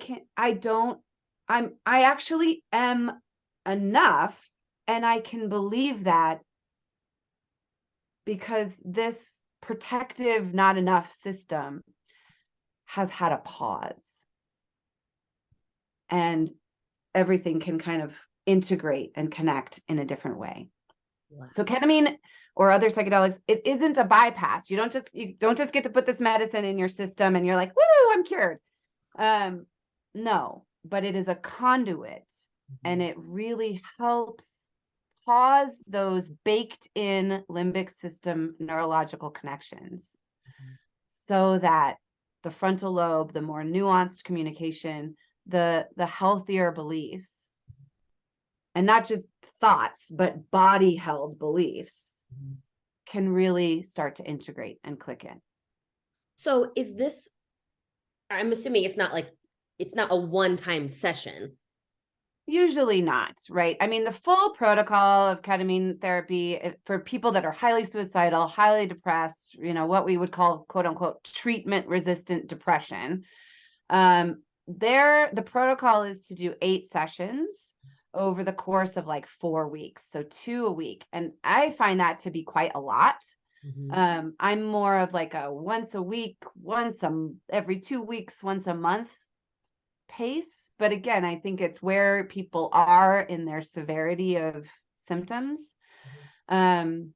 actually am enough, and I can believe that because this protective not enough system has had a pause, and everything can kind of integrate and connect in a different way. Wow. So ketamine or other psychedelics, it isn't a bypass. You don't just get to put this medicine in your system and you're like, woo, I'm cured. No, but it is a conduit, and it really helps pause those baked in limbic system neurological connections, so that the frontal lobe, the more nuanced communication, the healthier beliefs, and not just thoughts, but body held beliefs, can really start to integrate and click in. So is this, I'm assuming it's not a one-time session. Usually not, right? I mean, the full protocol of ketamine therapy for people that are highly suicidal, highly depressed, what we would call, quote unquote, treatment resistant depression. The protocol is to do 8 sessions over the course of like 4 weeks. So 2 a week. And I find that to be quite a lot. Mm-hmm. I'm more of like a once a week, every 2 weeks, once a month pace. But again, I think it's where people are in their severity of symptoms. I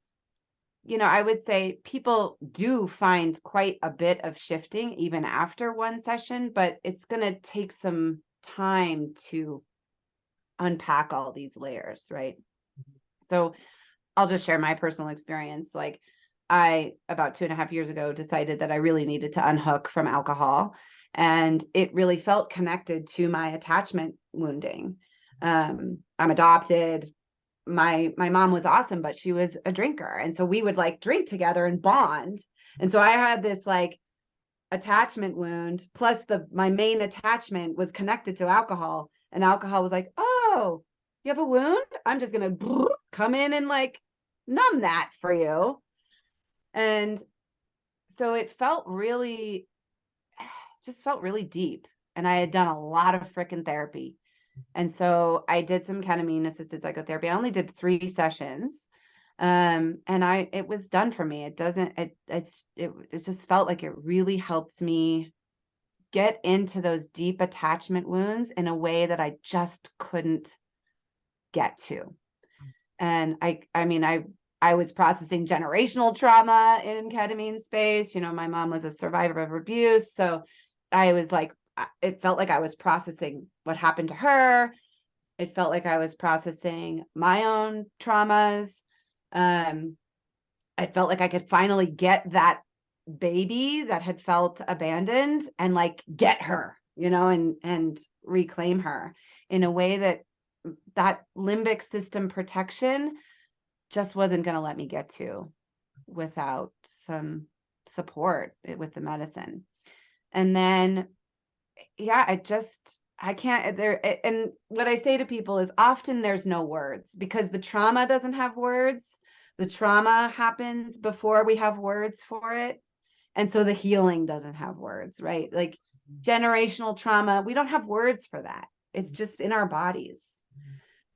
would say people do find quite a bit of shifting even after one session, but it's going to take some time to unpack all these layers, right? So I'll just share my personal experience. Like, I, about 2.5 years ago, decided that I really needed to unhook from alcohol. And it really felt connected to my attachment wounding. I'm adopted. My mom was awesome, but she was a drinker. And so we would like drink together and bond. And so I had this like attachment wound, plus my main attachment was connected to alcohol. And alcohol was like, oh, you have a wound? I'm just going to come in and like numb that for you. And so it just felt really deep. And I had done a lot of freaking therapy. And so I did some ketamine assisted psychotherapy. I only did 3 sessions. And it was done for me. It just felt like it really helped me get into those deep attachment wounds in a way that I just couldn't get to. And I was processing generational trauma in ketamine space. My mom was a survivor of abuse. So I was like, it felt like I was processing what happened to her. It felt like I was processing my own traumas. I felt like I could finally get that baby that had felt abandoned and like get her, and reclaim her in a way that limbic system protection just wasn't going to let me get to without some support with the medicine. And then, I can't there. And what I say to people is often there's no words, because the trauma doesn't have words. The trauma happens before we have words for it. And so the healing doesn't have words, right? Like generational trauma, we don't have words for that. It's just in our bodies.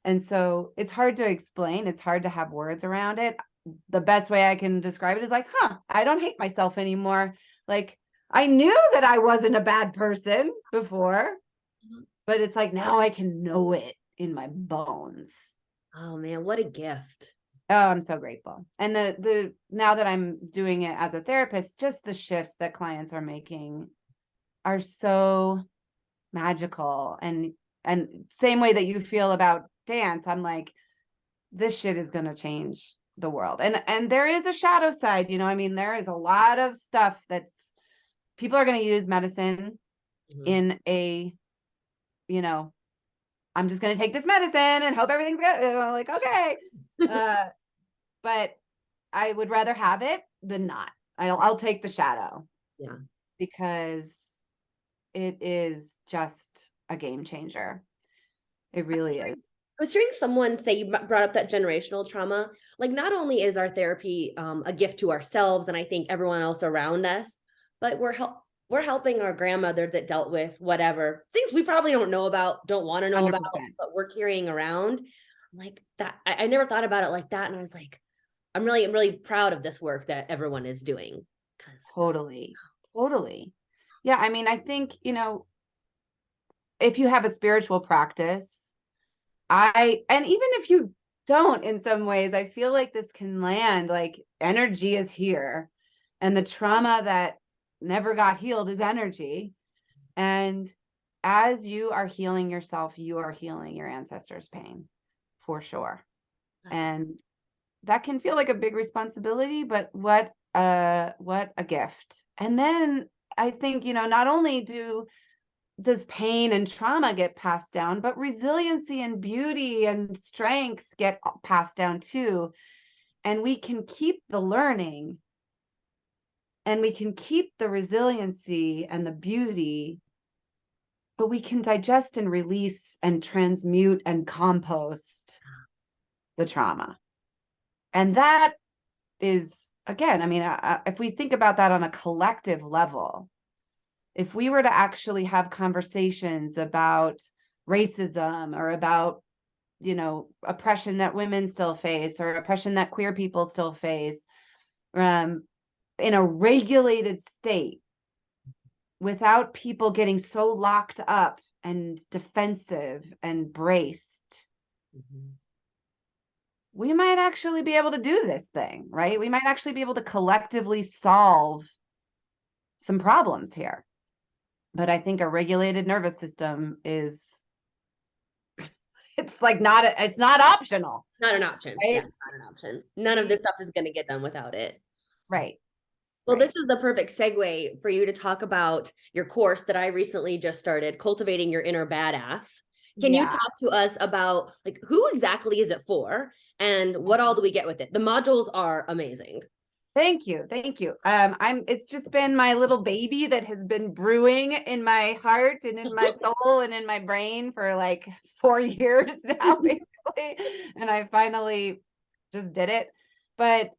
And so it's hard to explain. It's hard to have words around it. The best way I can describe it is like, I don't hate myself anymore. Like, I knew that I wasn't a bad person before, but it's like now I can know it in my bones. Oh man, what a gift. Oh, I'm so grateful. And the now that I'm doing it as a therapist, just the shifts that clients are making are so magical. And same way that you feel about dance, I'm like, this shit is going to change the world. And there is a shadow side, you know, I mean, there is a lot of stuff that's people are going to use medicine in a, you know, I'm just going to take this medicine and hope everything's good. And I'm like, okay. But I would rather have it than not. I'll take the shadow. Yeah. Because it is just a game changer. It really is. I was hearing someone say, you brought up that generational trauma. Like, not only is our therapy a gift to ourselves and I think everyone else around us, but we're helping our grandmother that dealt with whatever things we probably don't know about, don't want to know 100%. about, but we're carrying around. Like that, I never thought about it like that, and I was like, I'm really proud of this work that everyone is doing. Totally. Yeah, I mean, I think, you know, if you have a spiritual practice, and even if you don't, in some ways, I feel like this can land, like energy is here, and the trauma that never got healed is energy. And as you are healing yourself, you are healing your ancestors' pain, for sure. And that can feel like a big responsibility, but what a gift. And then I think, you know, not only does pain and trauma get passed down, but resiliency and beauty and strength get passed down too. And we can keep the learning, and we can keep the resiliency and the beauty, but we can digest and release and transmute and compost the trauma. And that is, again, I mean, if we think about that on a collective level, if we were to actually have conversations about racism or about, you know, oppression that women still face or oppression that queer people still face, in a regulated state, without people getting so locked up and defensive and braced, we might actually be able to do this thing, right? We might actually be able to collectively solve some problems here. But I think a regulated nervous system is, it's like it's not optional. Not an option. Right? Yeah, it's not an option. None of this stuff is going to get done without it. Right. Well, this is the perfect segue for you to talk about your course that I recently just started, Cultivating Your Inner Badass. Can you talk to us about, like, who exactly is it for and what all do we get with it? The modules are amazing. Thank you. It's just been my little baby that has been brewing in my heart and in my soul and in my brain for like 4 years now, basically. And I finally just did it. But,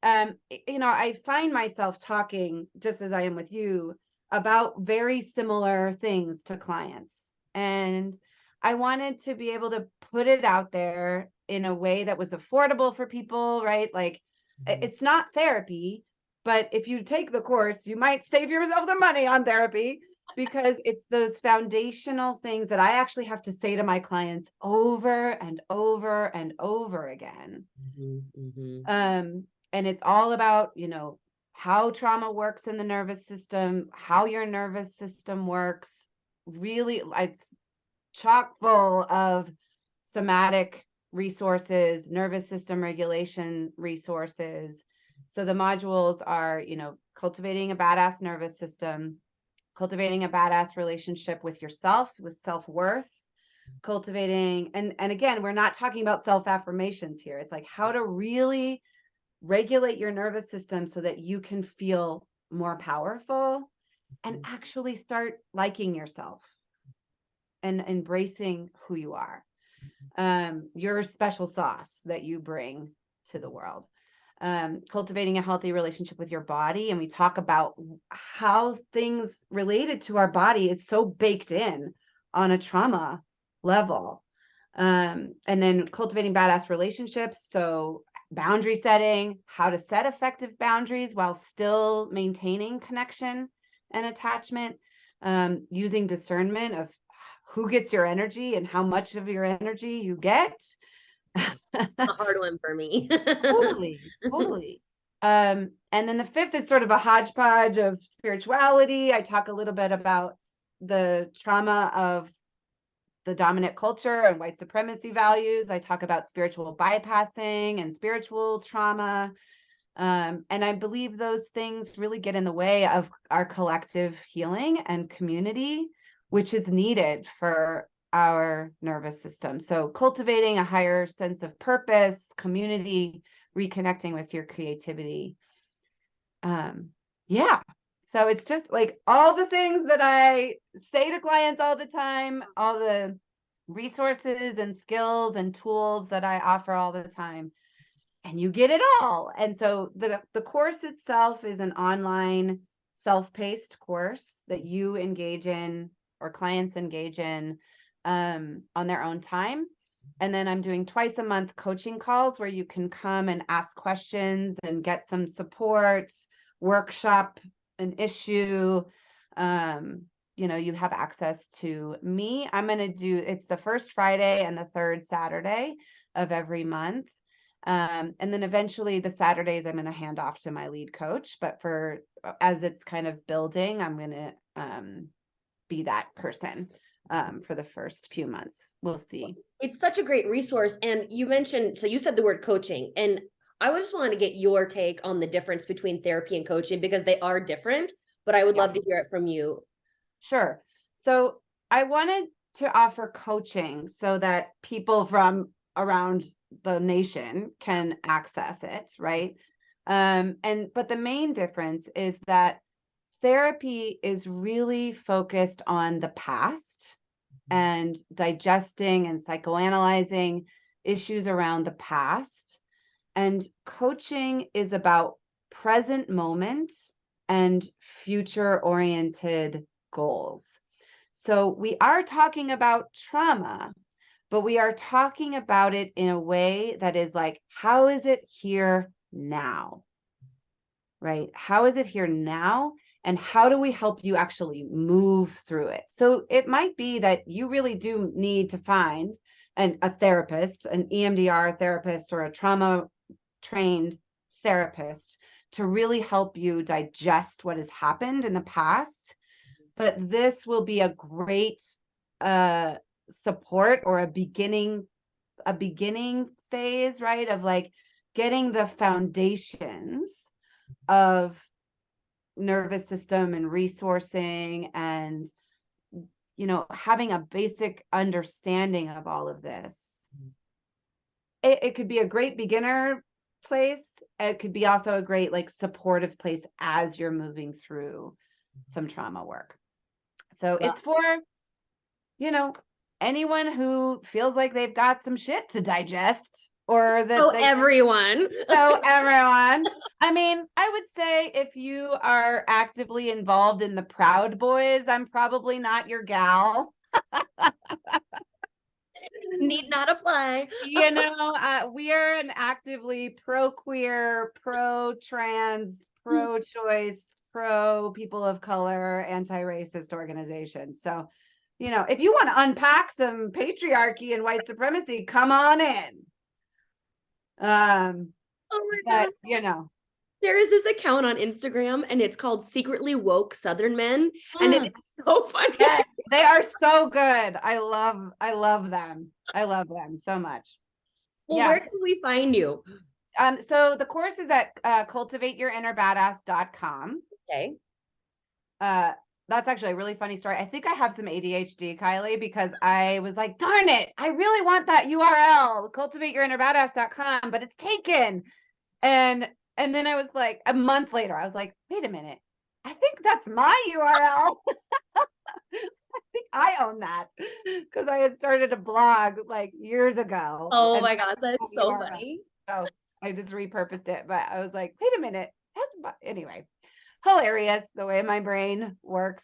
you know, I find myself talking, just as I am with you, about very similar things to clients. And I wanted to be able to put it out there in a way that was affordable for people, right? Like, it's not therapy, but if you take the course, you might save yourself the money on therapy, because it's those foundational things that I actually have to say to my clients over and over and over again. And it's all about, you know, how trauma works in the nervous system, how your nervous system works. Really, it's chock full of somatic resources, nervous system regulation resources. So the modules are, you know, cultivating a badass nervous system, cultivating a badass relationship with yourself, with self-worth, cultivating, and again, we're not talking about self-affirmations here. It's like how to really regulate your nervous system so that you can feel more powerful and actually start liking yourself and embracing who you are, your special sauce that you bring to the world. cultivating a healthy relationship with your body. And we talk about how things related to our body is so baked in on a trauma level. And then cultivating badass relationships. So boundary setting, how to set effective boundaries while still maintaining connection and attachment, using discernment of who gets your energy and how much of your energy you get. A hard one for me. Totally. And then the fifth is sort of a hodgepodge of spirituality. I talk a little bit about the trauma of the dominant culture and white supremacy values. I talk about spiritual bypassing and spiritual trauma. And I believe those things really get in the way of our collective healing and community, which is needed for our nervous system. So cultivating a higher sense of purpose, community, reconnecting with your creativity. Yeah. So it's just like all the things that I say to clients all the time, all the resources and skills and tools that I offer all the time, and you get it all. And so the course itself is an online self-paced course that you engage in or clients engage in on their own time. And then I'm doing twice a month coaching calls where you can come and ask questions and get some support, workshop an issue. You have access to me. I'm going to do, it's the first Friday and the third Saturday of every month. And then eventually the Saturdays I'm going to hand off to my lead coach, but as it's kind of building, I'm going to be that person for the first few months. We'll see. It's such a great resource. And you mentioned, so you said the word coaching, and I just wanted to get your take on the difference between therapy and coaching, because they are different, but I would love to hear it from you. Sure. So I wanted to offer coaching so that people from around the nation can access it, right? But the main difference is that therapy is really focused on the past and digesting and psychoanalyzing issues around the past. And coaching is about present moment and future-oriented goals. So we are talking about trauma, but we are talking about it in a way that is like, how is it here now? Right? How is it here now? And how do we help you actually move through it? So it might be that you really do need to find a therapist, an EMDR therapist, or a trauma trained therapist to really help you digest what has happened in the past. But this will be a great support or a beginning phase, right? Of like getting the foundations of nervous system and resourcing and, having a basic understanding of all of this. It could be a great beginner place. It could be also a great like supportive place as you're moving through some trauma work. So it's for, anyone who feels like they've got some shit to digest, or that everyone. I mean, I would say if you are actively involved in the Proud Boys, I'm probably not your gal. Need not apply. We are an actively pro-queer, pro-trans, pro-choice, pro-people of color, anti-racist organization. So, if you want to unpack some patriarchy and white supremacy, come on in. Oh my God. There is this account on Instagram and it's called Secretly Woke Southern Men. And it is so funny. Yes, they are so good. I love them. I love them so much. Well, where can we find you? So the course is at cultivateyourinnerbadass.com. Okay. That's actually a really funny story. I think I have some ADHD, Kylie, because I was like, darn it, I really want that URL, cultivateyourinnerbadass.com, but it's taken. And then I was like, a month later, I was like, wait a minute, I think that's my URL. I think I own that because I had started a blog like years ago. Oh my gosh, that's so funny. So I just repurposed it, but I was like, wait a minute. Anyway, hilarious the way my brain works.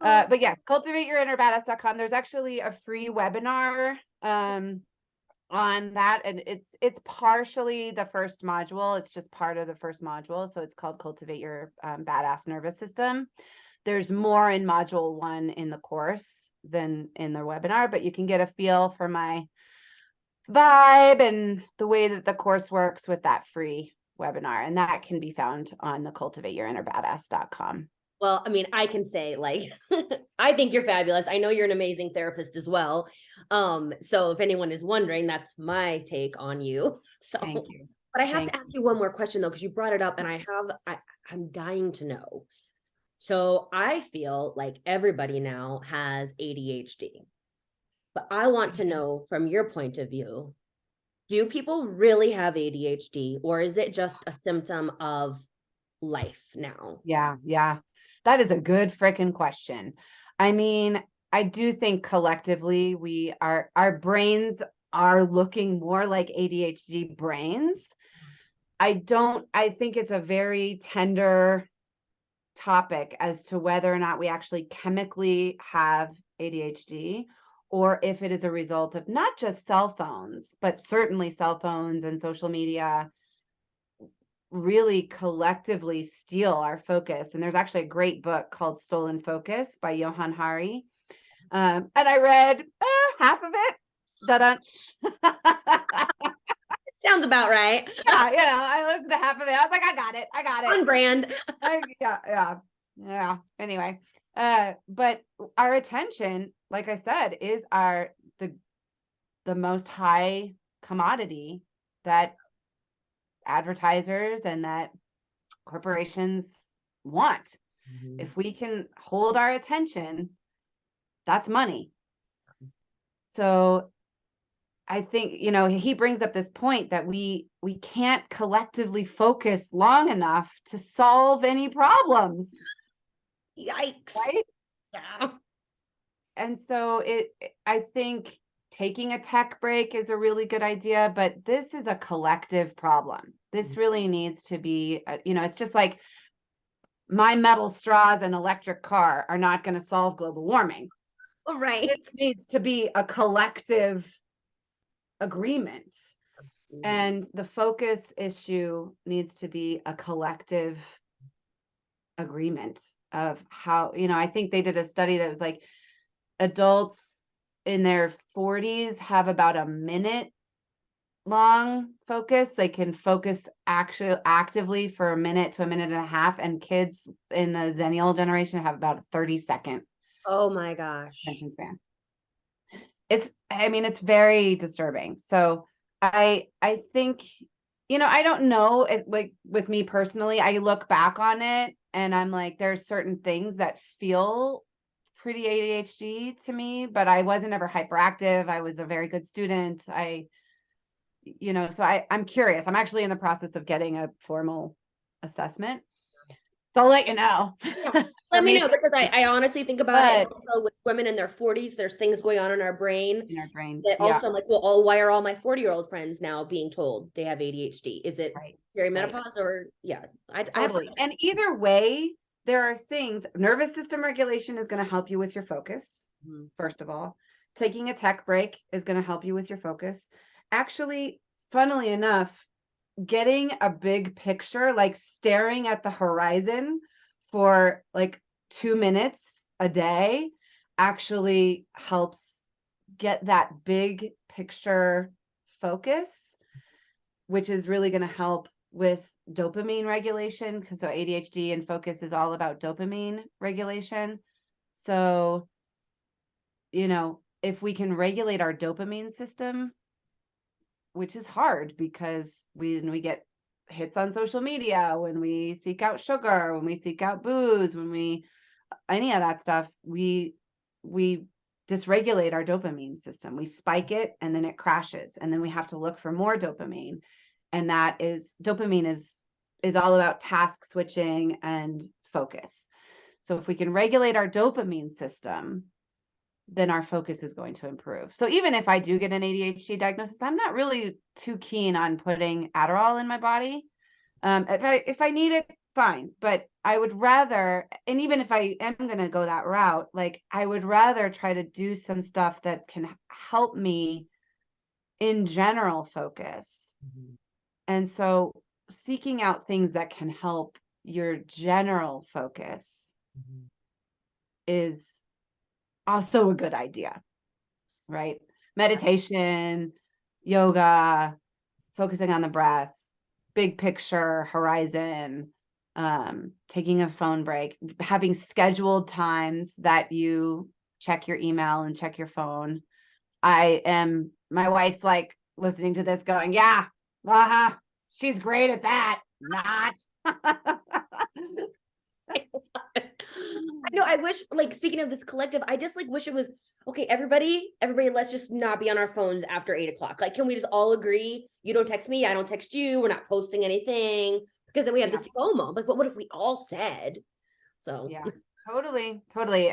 But yes, cultivateyourinnerbadass.com. There's actually a free webinar on that, and it's partially the first module. It's just part of the first module, so it's called Cultivate Your Badass Nervous System. There's more in module 1 in the course than in the webinar, but you can get a feel for my vibe and the way that the course works with that free webinar, and that can be found on the cultivateyourinnerbadass.com. Well, I mean, I can say, like, I think you're fabulous. I know you're an amazing therapist as well. So if anyone is wondering, that's my take on you. So Thank you. But I have to ask you one more question though, because you brought it up and I'm dying to know. So I feel like everybody now has ADHD, but I want to know from your point of view, do people really have ADHD, or is it just a symptom of life now? Yeah. That is a good freaking question. I mean, I do think collectively our brains are looking more like ADHD brains. I think it's a very tender topic as to whether or not we actually chemically have ADHD, or if it is a result of not just cell phones, but certainly cell phones and social media really collectively steal our focus. And there's actually a great book called Stolen Focus by Johann Hari. And I read half of it. Sounds about right. Yeah, I listened to half of it. I was like, I got it. On brand. Yeah. Anyway, but our attention, like I said, is the most high commodity that advertisers and that corporations want. Mm-hmm. If we can hold our attention, that's money. So I think, he brings up this point that we can't collectively focus long enough to solve any problems. Yikes. Right? Yeah. And so I think taking a tech break is a really good idea, but this is a collective problem. This really needs to be, it's just like my metal straws and electric car are not going to solve global warming. All right. This needs to be a collective agreement. And the focus issue needs to be a collective agreement of how, I think they did a study that was like adults in their 40s have about a minute long focus. They can focus actively for a minute to a minute and a half, and kids in the Zennial generation have about a 30-second. Oh my gosh. Attention span. It's very disturbing. So I think, I don't know, like with me personally, I look back on it and I'm like, there's certain things that feel pretty ADHD to me, but I wasn't ever hyperactive. I was a very good student. So I'm curious. I'm actually in the process of getting a formal assessment. So I'll let you know. Yeah. Let me know, because I honestly think about it. Also with women in their 40s, there's things going on in our brain. That also, I'm like, well, why are all my 40-year-old friends now being told they have ADHD? Is it perimenopause or Totally. And either way, there are things. Nervous system regulation is going to help you with your focus. Mm-hmm. First of all, taking a tech break is going to help you with your focus. Actually, funnily enough, getting a big picture, like staring at the horizon for like 2 minutes a day, actually helps get that big picture focus, which is really going to help with dopamine regulation, because so ADHD and focus is all about dopamine regulation. So, if we can regulate our dopamine system, which is hard because when we get hits on social media, when we seek out sugar, when we seek out booze, any of that stuff, we dysregulate our dopamine system. We spike it and then it crashes, and then we have to look for more dopamine. And dopamine is all about task switching and focus. So if we can regulate our dopamine system, then our focus is going to improve. So even if I do get an ADHD diagnosis, I'm not really too keen on putting Adderall in my body. If I need it, fine. But I would rather, and even if I am going to go that route, like I would rather try to do some stuff that can help me in general focus. And so seeking out things that can help your general focus is also a good idea, right? Meditation, yoga, focusing on the breath, big picture, horizon, taking a phone break, having scheduled times that you check your email and check your phone. My wife's like listening to this going, yeah, she's great at that. Not. I know, I wish, like, speaking of this collective, I just like wish it was okay, everybody, let's just not be on our phones after 8 o'clock. Like, can we just all agree? You don't text me, I don't text you, we're not posting anything, because then we have this FOMO. Like, but what if we all said? So yeah, totally.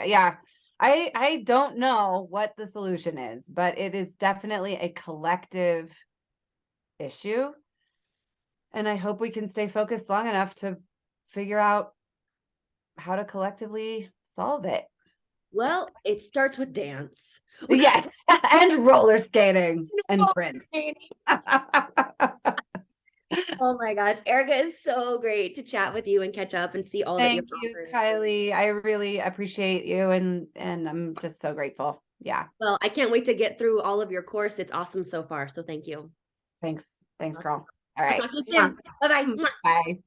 Yeah. I don't know what the solution is, but it is definitely a collective issue. And I hope we can stay focused long enough to figure out how to collectively solve it. well, it starts with dance. Yes, and roller skating and Prince. Oh my gosh, Erica, is so great to chat with you and catch up and see all that you're Thank you, offering. Kylie. I really appreciate you, and I'm just so grateful. Yeah. Well, I can't wait to get through all of your course. It's awesome so far. So thank you. Thanks, girl. All I'll right. talk to you soon. Bye-bye. Bye.